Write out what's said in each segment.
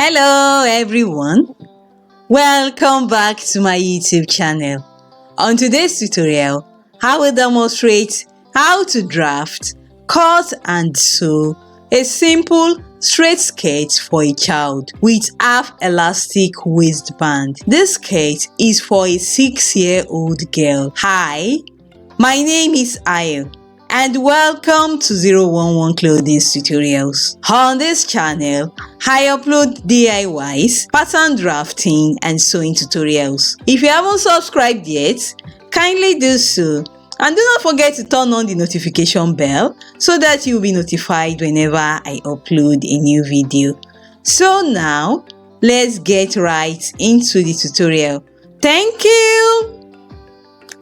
Hello everyone, welcome back to my YouTube channel. On today's tutorial, I will demonstrate how to draft, cut and sew a simple straight skirt for a child with half elastic waistband. This skirt is for a 6-year-old girl. Hi, my name is Ayo and welcome to 011 Clothings Tutorials. On this channel, I upload DIYs, pattern drafting and sewing tutorials. If you haven't subscribed yet, kindly do so. And do not forget to turn on the notification bell so that you'll be notified whenever I upload a new video. So now, let's get right into the tutorial. Thank you!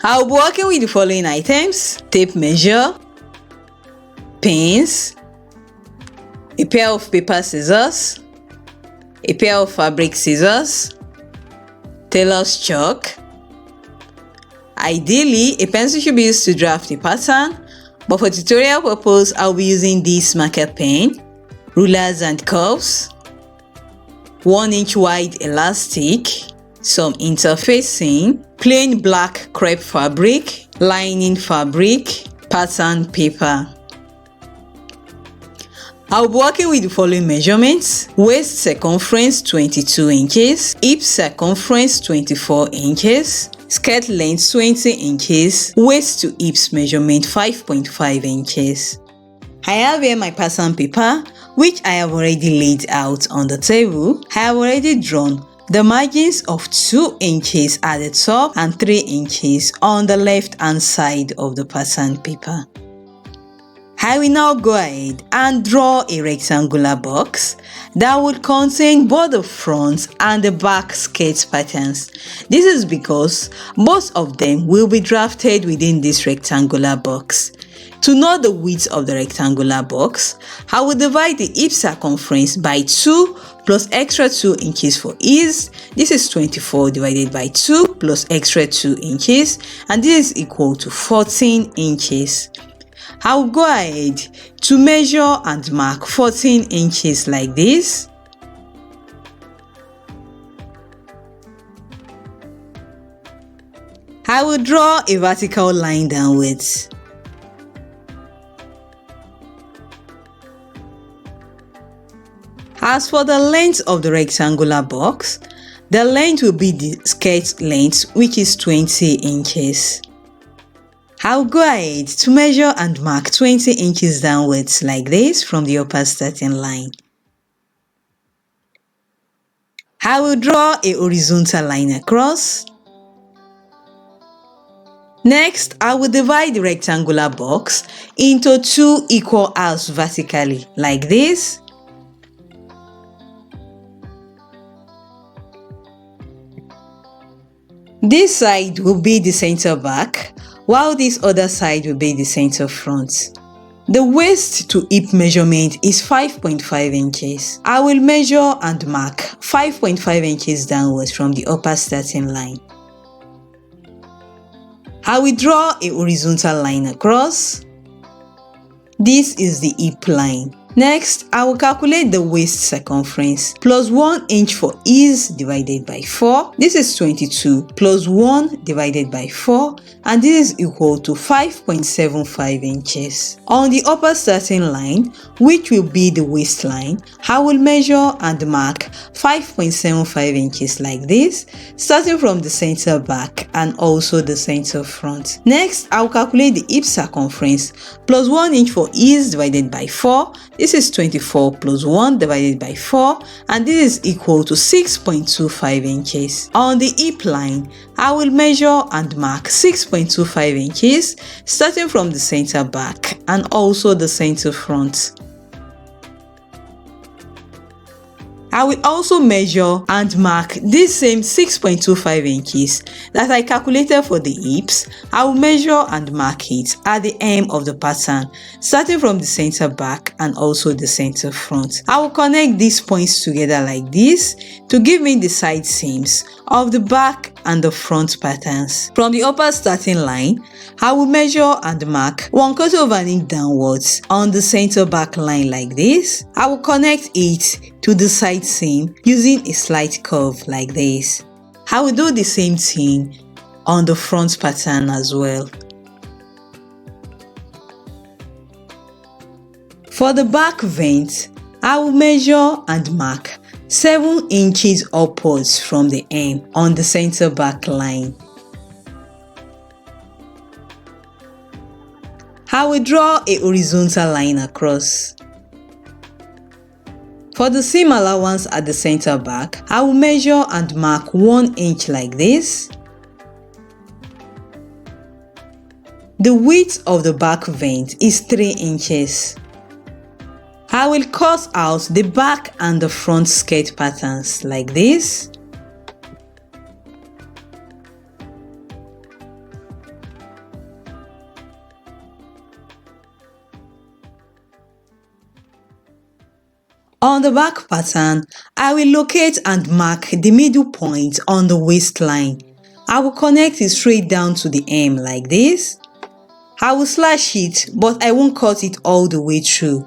I'll be working with the following items: tape measure, pins, a pair of paper scissors, a pair of fabric scissors, tailor's chalk. Ideally, a pencil should be used to draft a pattern, but for tutorial purpose, I'll be using this marker pen, rulers and curves, 1-inch wide elastic, some interfacing, plain black crepe fabric, lining fabric, pattern paper. I'll be working with the following measurements: waist circumference 22 inches, hip circumference 24 inches, skirt length 20 inches, waist to hips measurement 5.5 inches. I have here my pattern paper, which I have already laid out on the table. I have already drawn the margins of 2 inches at the top and 3 inches on the left hand side of the pattern paper. I will now go ahead and draw a rectangular box that will contain both the front and the back skirt patterns. This is because most of them will be drafted within this rectangular box. To know the width of the rectangular box, I will divide the hip circumference by 2 plus extra 2 inches for ease. This is 24 divided by 2 plus extra 2 inches, and this is equal to 14 inches. I'll go ahead to measure and mark 14 inches like this. I will draw a vertical line downwards. As for the length of the rectangular box, the length will be the skirt length, which is 20 inches. I'll go ahead to measure and mark 20 inches downwards like this from the upper starting line. I will draw a horizontal line across. Next, I will divide the rectangular box into 2 equal halves vertically like this. This side will be the center back, while this other side will be the center front. The waist to hip measurement is 5.5 inches. I will measure and mark 5.5 inches downwards from the upper starting line. I will draw a horizontal line across. This is the hip line. Next, I will calculate the waist circumference plus 1 inch for ease divided by 4. This is 22 plus 1 divided by 4, and this is equal to 5.75 inches. On the upper starting line, which will be the waistline, I will measure and mark 5.75 inches like this, starting from the center back and also the center front. Next, I will calculate the hip circumference plus 1 inch for ease divided by 4. This is 24 plus 1 divided by 4, and this is equal to 6.25 inches. On the hip line, I will measure and mark 6.25 inches, starting from the center back and also the center front. I will also measure and mark this same 6.25 inches that I calculated for the hips. I will measure and mark it at the hem of the pattern, starting from the center back and also the center front. I will connect these points together like this to give me the side seams of the back and the front patterns. From the upper starting line, I will measure and mark 1/4 of an inch downwards on the center back line like this. I will connect it to the side seam using a slight curve like this. I will do the same thing on the front pattern as well. For the back vent, I will measure and mark 7 inches upwards from the hem on the center back line. I will draw a horizontal line across. For the seam allowance at the center back, I will measure and mark 1 inch like this. The width of the back vent is 3 inches. I will cut out the back and the front skirt patterns like this. On the back pattern, I will locate and mark the middle point on the waistline. I will connect it straight down to the hem like this. I will slash it, but I won't cut it all the way through.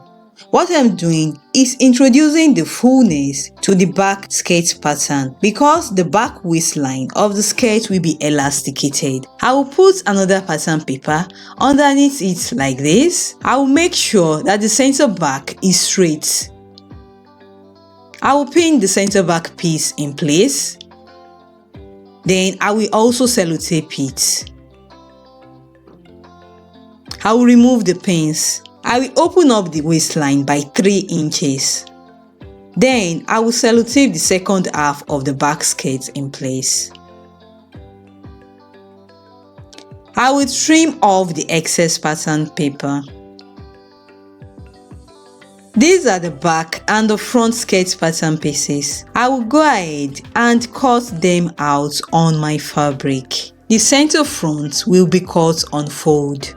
What I'm doing is introducing the fullness to the back skirt pattern because the back waistline of the skirt will be elasticated. I will put another pattern paper underneath it like this. I will make sure that the center back is straight. I will pin the center back piece in place. Then I will also sellotape it. I will remove the pins. I will open up the waistline by 3 inches. Then I will sellotape the second half of the back skirt in place. I will trim off the excess pattern paper. These are the back and the front skirt pattern pieces. I will go ahead and cut them out on my fabric. The center front will be cut on fold.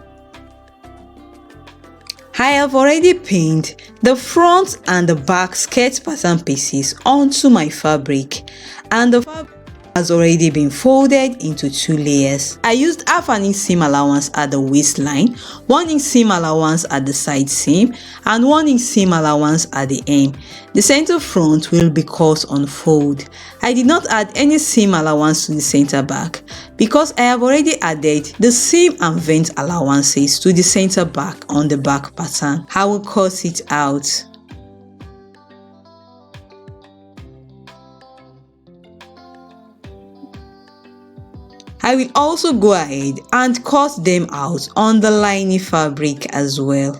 I have already pinned the front and the back skirt pattern pieces onto my fabric, and the fabric has already been folded into 2 layers. I used half an inch seam allowance at the waistline, 1 inch seam allowance at the side seam, and 1 inch seam allowance at the hem. The center front will be cut on fold. I did not add any seam allowance to the center back because I have already added the seam and vent allowances to the center back on the back pattern. I will cut it out. I will also go ahead and cut them out on the lining fabric as well.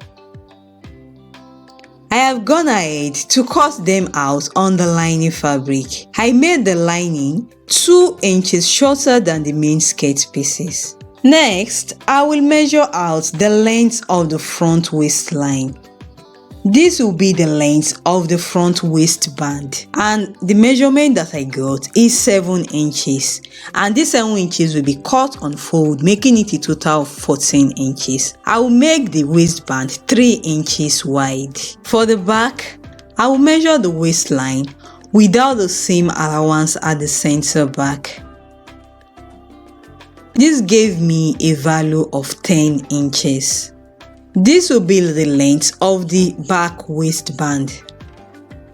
I have gone ahead to cut them out on the lining fabric. I made the lining 2 inches shorter than the main skirt pieces. Next, I will measure out the length of the front waistline. This will be the length of the front waistband, and the measurement that I got is 7 inches, and this 7 inches will be cut on fold, making it a total of 14 inches. I will make the waistband 3 inches wide. For the back, I will measure the waistline without the seam allowance at the center back. This gave me a value of 10 inches. This will be the length of the back waistband,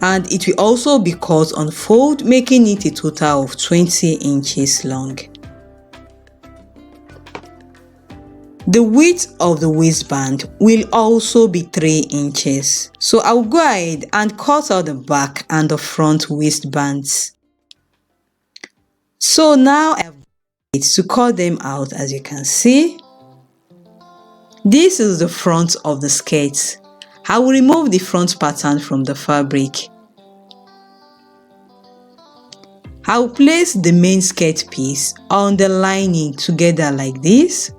and it will also be cut on fold, making it a total of 20 inches long. The width of the waistband will also be 3 inches. So I will go ahead and cut out the back and the front waistbands. So now I have to cut them out, as you can see. This is the front of the skirt. I will remove the front pattern from the fabric. I will place the main skirt piece on the lining together like this,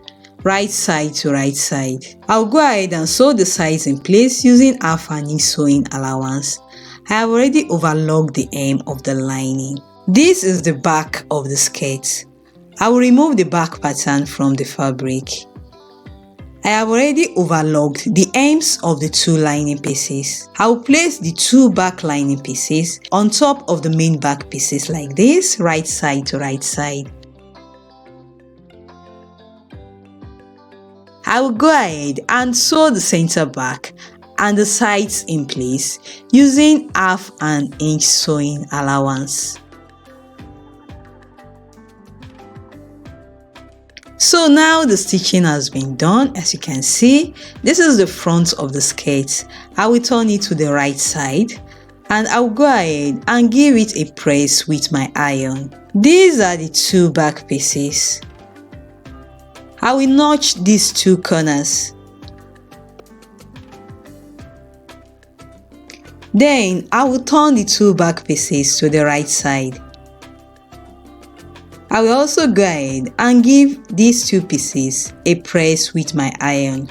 right side to right side. I will go ahead and sew the sides in place using half an inch sewing allowance. I have already overlocked the hem of the lining. This is the back of the skirt. I will remove the back pattern from the fabric. I have already overlocked the ends of the 2 lining pieces. I will place the 2 back lining pieces on top of the main back pieces like this, right side to right side. I will go ahead and sew the center back and the sides in place using 1/2 inch sewing allowance. So now the stitching has been done. As you can see, this is the front of the skirt. I will turn it to the right side and I'll go ahead and give it a press with my iron. These are the 2 back pieces. I will notch these 2 corners. Then I will turn the 2 back pieces to the right side. I will also go ahead and give these 2 pieces a press with my iron.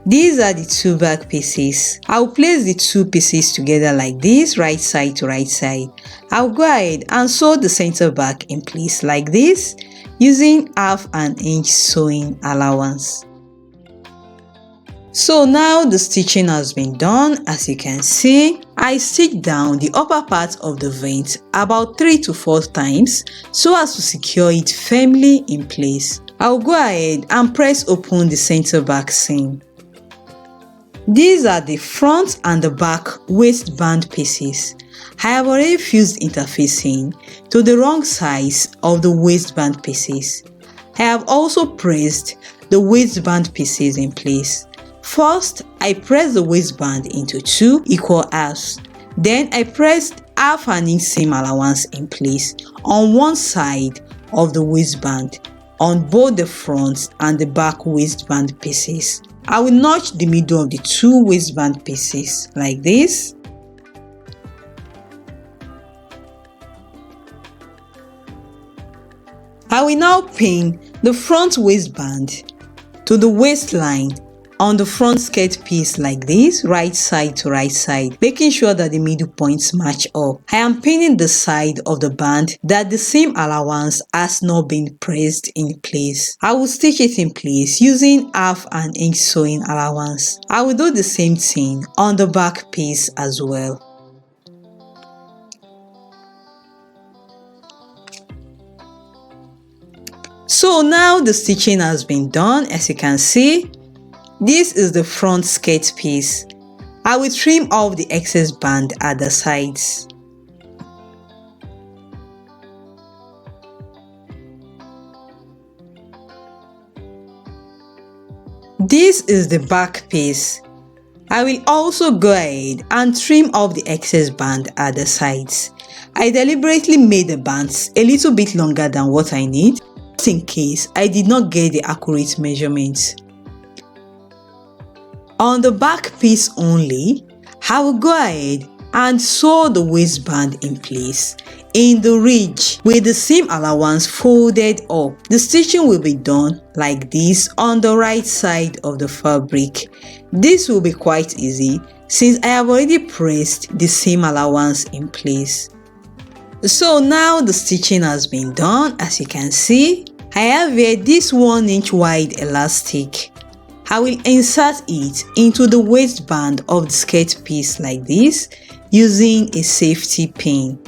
These are the 2 back pieces. I will place the 2 pieces together like this, right side to right side. I will go ahead and sew the center back in place like this using 1/2 inch sewing allowance. So now the stitching has been done. As you can see, I stitched down the upper part of the vent about 3 to 4 times so as to secure it firmly in place. I'll go ahead and press open the center back seam. These are the front and the back waistband pieces. I have already fused interfacing to the wrong size of the waistband pieces. I have also pressed the waistband pieces in place. First, I pressed the waistband into 2 equal halves. Then I pressed 1/2 inch seam allowance in place on one side of the waistband on both the front and the back waistband pieces. I will notch the middle of the 2 waistband pieces like this. I will now pin the front waistband to the waistline on the front skirt piece like this, right side to right side, making sure that the middle points match up. I am pinning the side of the band that the seam allowance has not been pressed in place. I will stitch it in place using 1/2 inch sewing allowance. I will do the same thing on the back piece as well. So now the stitching has been done. As you can see, this is the front skirt piece. I will trim off the excess band at the sides. This is the back piece. I will also go ahead and trim off the excess band at the sides. I deliberately made the bands a little bit longer than what I need, just in case I did not get the accurate measurements. On the back piece only, I will go ahead and sew the waistband in place in the ridge with the seam allowance folded up. The stitching will be done like this on the right side of the fabric. This will be quite easy since I have already pressed the seam allowance in place. So now the stitching has been done. As you can see, I have here this 1 inch wide elastic. I will insert it into the waistband of the skirt piece like this using a safety pin.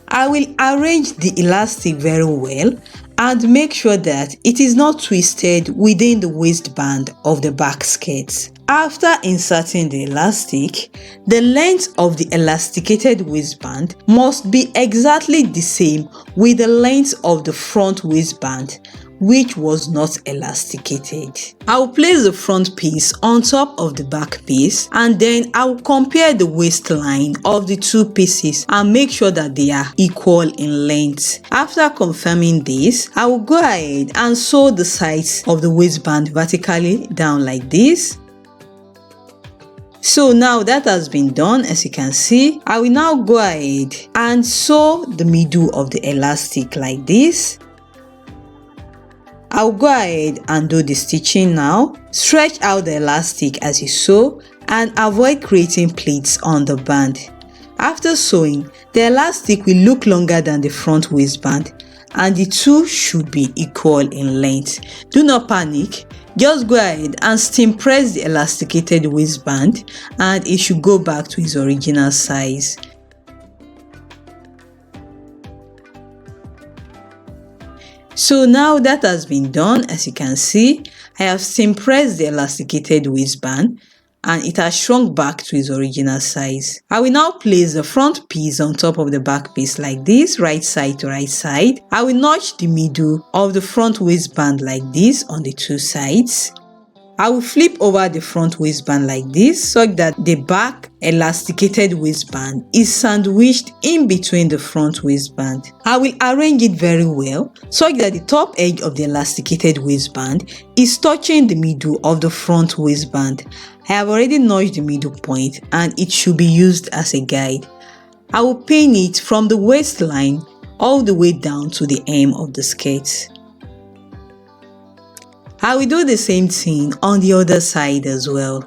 I will arrange the elastic very well and make sure that it is not twisted within the waistband of the back skirt. After inserting the elastic, the length of the elasticated waistband must be exactly the same with the length of the front waistband, which was not elasticated. I will place the front piece on top of the back piece and then I will compare the waistline of the 2 pieces and make sure that they are equal in length. After confirming this, I will go ahead and sew the sides of the waistband vertically down like this. So now that has been done, as you can see, I will now go ahead and sew the middle of the elastic like this. I'll go ahead and do the stitching now. Stretch out the elastic as you sew and avoid creating pleats on the band. After sewing, the elastic will look longer than the front waistband and the two should be equal in length. Do not panic. just go ahead and steam press the elasticated waistband and it should go back to its original size. So now that has been done, as you can see, I have steam pressed the elasticated waistband and it has shrunk back to its original size. I will now place the front piece on top of the back piece like this, right side to right side. I will notch the middle of the front waistband like this on the two sides. I will flip over the front waistband like this so that the back elasticated waistband is sandwiched in between the front waistband. I will arrange it very well so that the top edge of the elasticated waistband is touching the middle of the front waistband. I have already notched the middle point and it should be used as a guide. I will pin it from the waistline all the way down to the hem of the skirt. I will do the same thing on the other side as well.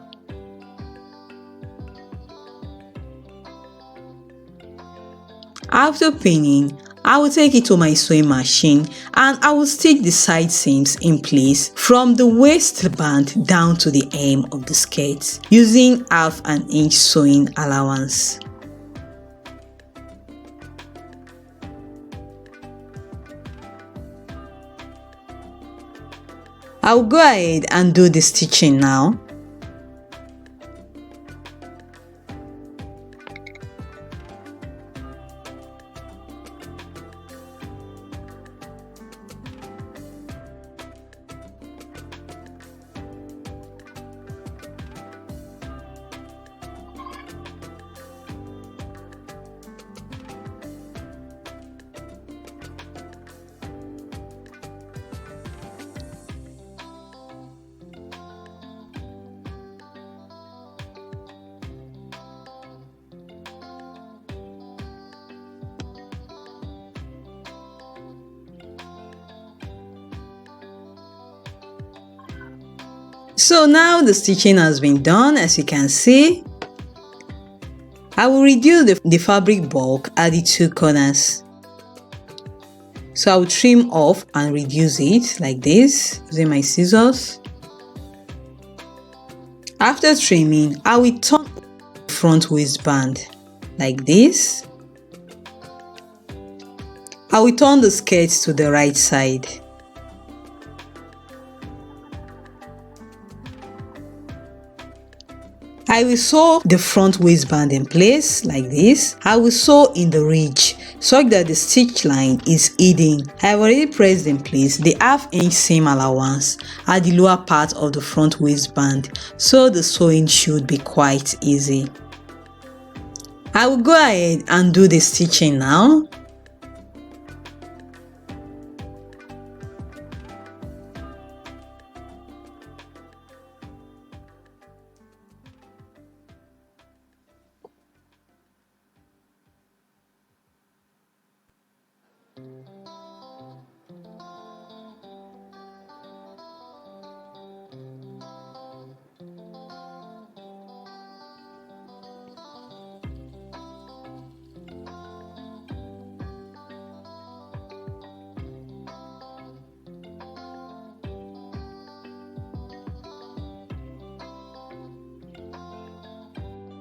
After pinning, I will take it to my sewing machine and I will stitch the side seams in place from the waistband down to the hem of the skirt using 1/2 inch sewing allowance. I'll go ahead and do the stitching now. So now the stitching has been done, as you can see. I will reduce the fabric bulk at the two corners. So I will trim off and reduce it like this using my scissors. After trimming, I will turn the front waistband like this. I will turn the skirt to the right side. I will sew the front waistband in place like this. I will sew in the ridge so that the stitch line is hidden. I have already pressed in place the 1/2 inch seam allowance at the lower part of the front waistband, so the sewing should be quite easy. I will go ahead and do the stitching now.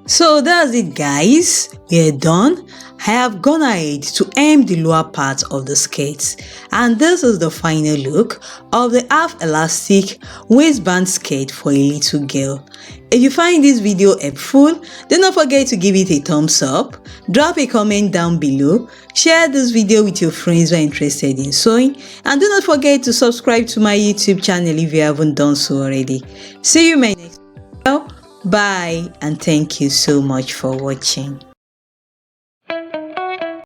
So that's it, guys. We're done. I have gone ahead to hem the lower part of the skirt, and this is the final look of the half elastic waistband skirt for a little girl. If you find this video helpful, do not forget to give it a thumbs up, drop a comment down below, share this video with your friends who are interested in sewing, and do not forget to subscribe to my YouTube channel if you haven't done so already. See you in my next video. Bye, and thank you so much for watching.